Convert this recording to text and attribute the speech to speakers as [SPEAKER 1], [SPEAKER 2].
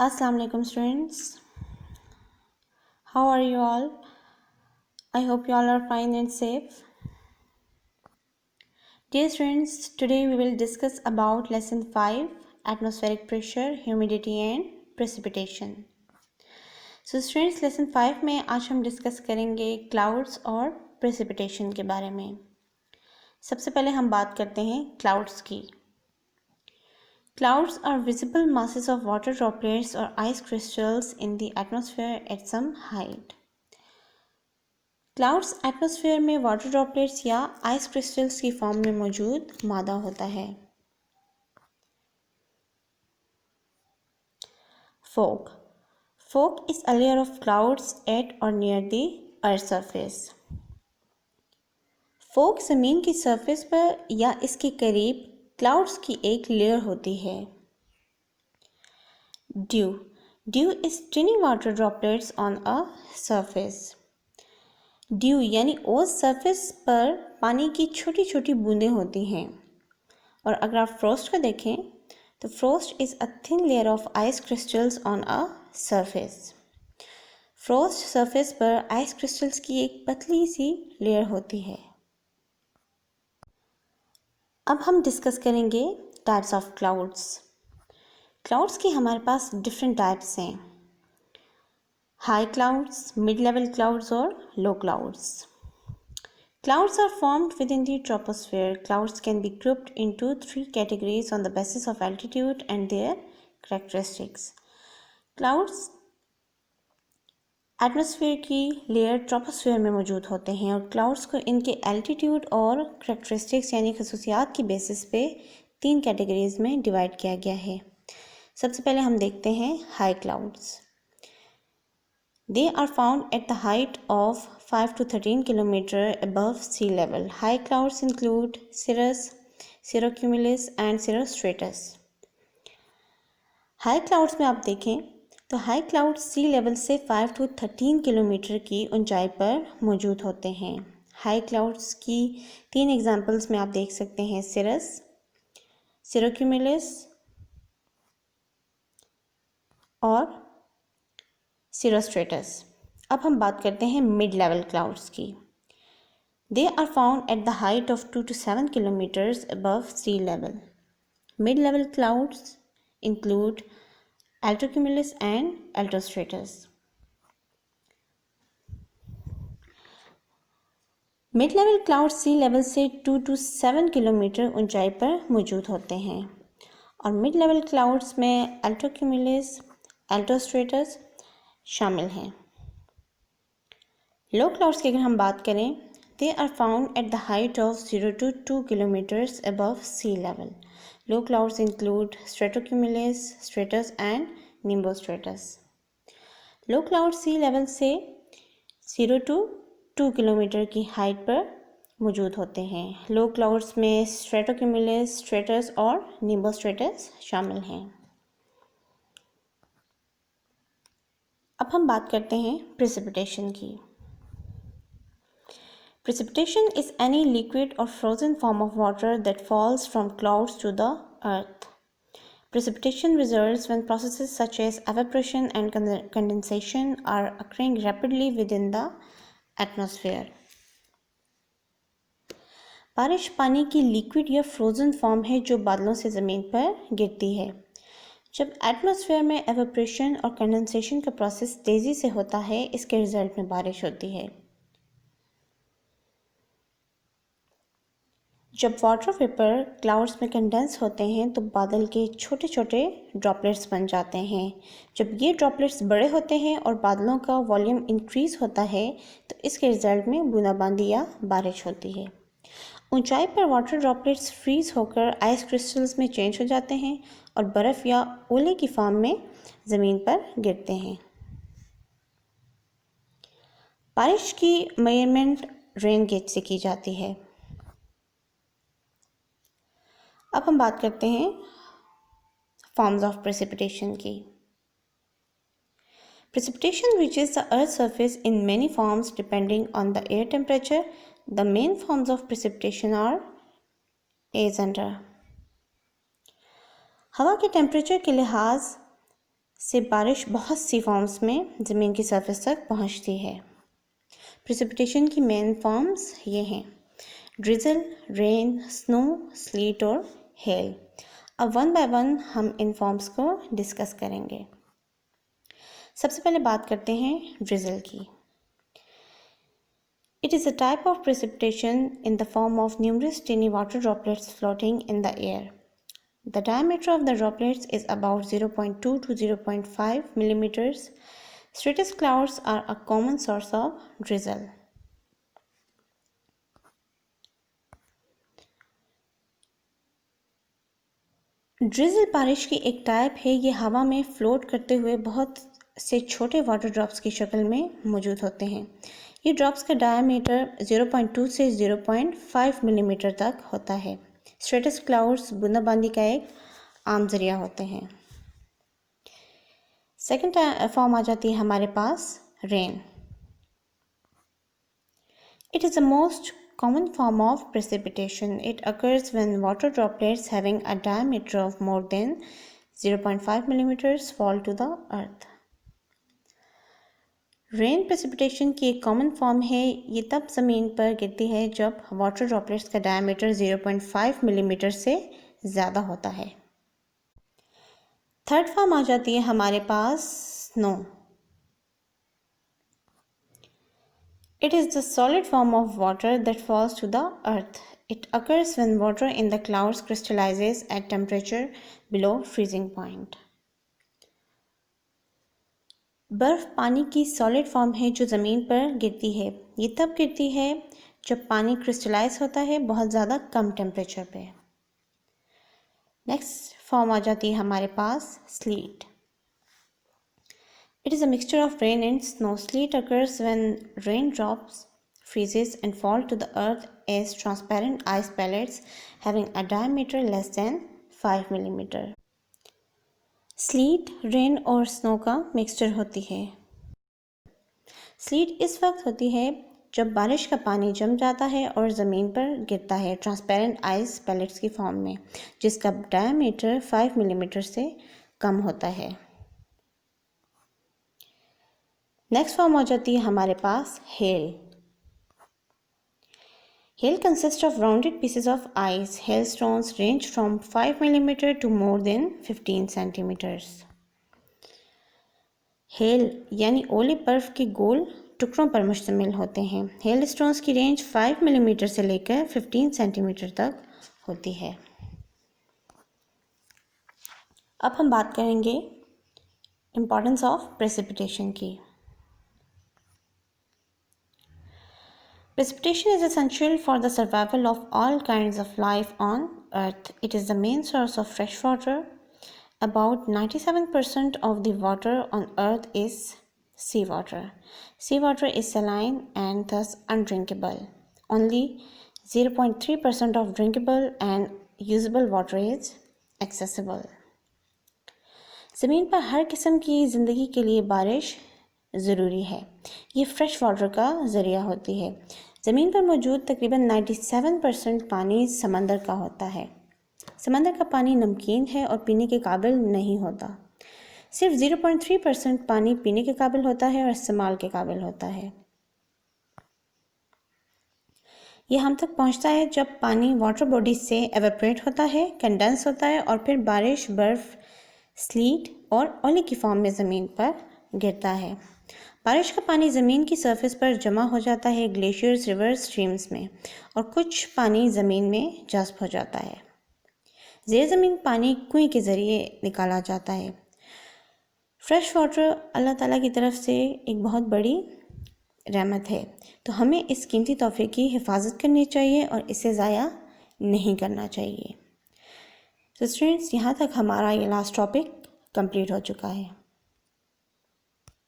[SPEAKER 1] Assalamu alaikum students. How are you all? I hope you all are fine and safe. Dear students, today we will discuss about lesson 5, atmospheric pressure, humidity and precipitation. So students, lesson 5 में आज हम discuss करेंगे clouds और precipitation के बारे में. सबसे पहले हम बात करते हैं clouds की. Clouds are visible masses of water droplets or ice crystals in the atmosphere at some height. Clouds atmosphere में वाटर ड्रॉपलेट्स या आइस क्रिस्टल्स की फॉर्म में मौजूद मादा होता है. Fog. Fog is a layer of clouds at or near the earth surface. Fog ज़मीन की सरफेस पर या इसके करीब क्लाउड्स की एक लेयर होती है. Due. Due is टिनी water droplets on a surface. Due यानी ओस सरफेस पर पानी की छोटी छोटी बूंदें होती हैं. और अगर आप फ्रॉस्ट को देखें तो Frost is a thin layer of ice crystals on a surface. Frost surface पर आइस क्रिस्टल्स की एक पतली सी लेयर होती है. अब हम डिस्कस करेंगे टाइप्स ऑफ क्लाउड्स. क्लाउड्स की हमारे पास डिफरेंट टाइप्स हैं. High clouds, mid-level clouds or low clouds. Clouds are formed within the troposphere. Clouds can be grouped into 3 categories on the basis of altitude and their characteristics. Clouds atmosphere की layer troposphere में मौजूद होते हैं और clouds को इनके altitude और characteristics यानी खसूसियात की बेसिस पे 3 कैटेगरीज में डिवाइड किया गया है. सबसे पहले हम देखते हैं high clouds. They are found at the height of 5 to 13 km above sea level. High clouds include cirrus, cirrocumulus and cirrostratus. High clouds में आप देखें तो high clouds sea level से 5 to 13 किलोमीटर की ऊंचाई पर मौजूद होते हैं. High clouds की 3 एग्जाम्पल्स में आप देख सकते हैं cirrus, cirrocumulus और cirrostratus. अब हम बात करते हैं मिड लेवल क्लाउड्स की. They are found at the height of 2 to 7 kilometres above sea level. Mid level clouds include altrocumulus and altostratus. Mid level clouds sea level से 2 to 7 किलोमीटर ऊंचाई पर मौजूद होते हैं और मिड लेवल क्लाउड्स में altrocumulus, altostratus शामिल हैं. लो क्लाउड्स की अगर हम बात करें they are found at the height of 0 to 2 kilometres above sea level. Low clouds include stratocumulus, stratus and nimbostratus. Low cloud sea level से 0 to 2 किलोमीटर की हाइट पर मौजूद होते हैं. लो क्लाउड्स में स्ट्रेटोक्यूमुलस, स्ट्रेटस और निम्बोस्ट्रेटस शामिल हैं. अब हम बात करते हैं प्रेसिपिटेशन की. Precipitation is any liquid or frozen form of water that falls from clouds to the earth. Precipitation results when processes such as evaporation and condensation are occurring rapidly within the atmosphere. बारिश पानी की liquid या frozen form है जो बादलों से ज़मीन पर गिरती है. जब एटमॉस्फेयर में एवेपोरेशन और कंडेंसेशन का प्रोसेस तेज़ी से होता है इसके रिजल्ट में बारिश होती है. जब वाटर वेपर क्लाउड्स में कंडेंस होते हैं तो बादल के छोटे छोटे ड्रॉपलेट्स बन जाते हैं. जब ये ड्रॉपलेट्स बड़े होते हैं और बादलों का वॉल्यूम इंक्रीज़ होता है तो इसके रिजल्ट में बूंदाबांदी या बारिश होती है. ऊंचाई पर वाटर ड्रॉपलेट्स फ्रीज होकर आइस क्रिस्टल्स में चेंज हो जाते हैं और बर्फ़ या ओले की फॉर्म में ज़मीन पर गिरते हैं. बारिश की मेजरमेंट रेन गेज से की जाती है. अब हम बात करते हैं फॉर्म्स ऑफ प्रेसिपिटेशन की. Precipitation reaches the Earth's surface in many forms depending on the air temperature. The main forms of precipitation are as under. हवा के टेम्परेचर के लिहाज से बारिश बहुत सी फॉर्म्स में ज़मीन की सरफेस तक पहुंचती है। प्रेसिपिटेशन की मेन फॉर्म्स ये हैं: ड्रिजल, रेन, स्नो, स्लीट और हेल। अब वन बाय वन हम इन फॉर्म्स को डिस्कस करेंगे। सबसे पहले बात करते हैं ड्रिजल की। It is a type of precipitation in the form of numerous tiny water droplets floating in the air. The diameter of the droplets is about 0.2 to 0.5 millimeters. Stratus clouds are a common source of drizzle. Drizzle बारिश की एक type है। ये हवा में float करते हुए बहुत से छोटे वाटर ड्रॉप्स की शक्ल में मौजूद होते हैं। ये ड्रॉप्स का डायमीटर 0.2 से 0.5 मिलीमीटर तक होता है। स्ट्रेटस क्लाउड्स बूंदाबांदी का एक आम जरिया होते हैं। सेकेंड फॉर्म आ जाती है हमारे पास rain. It is the most common form of precipitation. It occurs when water droplets having a diameter of more than 0.5 millimeters fall to the earth. Rain precipitation की एक कॉमन फॉर्म है। ये तब ज़मीन पर गिरती है जब वाटर ड्रॉपलेट्स का डायमीटर 0.5 मिलीमीटर से ज़्यादा होता है। थर्ड फॉर्म आ जाती है हमारे पास snow. It is the solid form of water that falls to the earth. It occurs when water in the clouds crystallizes at temperature below freezing point. बर्फ़ पानी की सॉलिड फॉर्म है जो ज़मीन पर गिरती है। ये तब गिरती है जब पानी क्रिस्टलाइज होता है बहुत ज़्यादा कम टेम्परेचर पे। नेक्स्ट फॉर्म आ जाती है हमारे पास slit. It is a mixture of rain and snow. Sleet occurs when raindrops freezes and fall to the earth as transparent ice pellets having a diameter less than 5 millimeter. Slit rain और snow का mixture होती है। Slit इस वक्त होती है जब बारिश का पानी जम जाता है और ज़मीन पर गिरता है ट्रांसपेरेंट आइस पैलेट्स की फॉर्म में, जिसका डायमीटर 5 मिलीमीटर से कम होता है। नेक्स्ट फॉर्म हो जाती है हमारे पास hail. Hail consist of rounded pieces of ice. Hail stones range from 5 millimetre to more than 15 centimetres. Hail यानी ओले बर्फ के गोल टुकड़ों पर मुश्तमिल होते हैं। हेल स्टोन्स की रेंज 5 मिलीमीटर से लेकर 15 सेंटीमीटर तक होती है। अब हम बात करेंगे इम्पॉर्टेंस ऑफ प्रेसिपिटेशन की। Precipitation is essential for the survival of all kinds of life on Earth. It is the main source of fresh water. About 97% of the water on Earth is seawater. Seawater is saline and thus undrinkable. Only 0.3% of drinkable and usable water is accessible. ज़मीन पर हर किस्म की ज़िंदगी के लिए बारिश ज़रूरी है। ये फ्रेश वाटर का ज़रिया होती है। ज़मीन पर मौजूद तकरीबन 97% पानी समंदर का होता है। समंदर का पानी नमकीन है और पीने के काबिल नहीं होता। सिर्फ 0.3% पानी पीने के काबिल होता है और इस्तेमाल के काबिल होता है। ये हम तक पहुंचता है जब पानी वाटर बॉडी से एवेपोरेट होता है, कंडेंस होता है और फिर बारिश, बर्फ़, स्लीट और ओले की फॉर्म में ज़मीन पर गिरता है। बारिश का पानी ज़मीन की सरफेस पर जमा हो जाता है ग्लेशियर्स, रिवर्स, स्ट्रीम्स में, और कुछ पानी ज़मीन में जज़्ब हो जाता है। ज़ेर ज़मीन पानी कुएं के ज़रिए निकाला जाता है। फ्रेश वाटर अल्लाह ताला की तरफ से एक बहुत बड़ी रहमत है, तो हमें इस कीमती तोहफे की हिफाजत करनी चाहिए और इसे ज़ाया नहीं करना चाहिए। तो स्टूडेंट्स, यहाँ तक हमारा ये लास्ट टॉपिक कंप्लीट हो चुका है।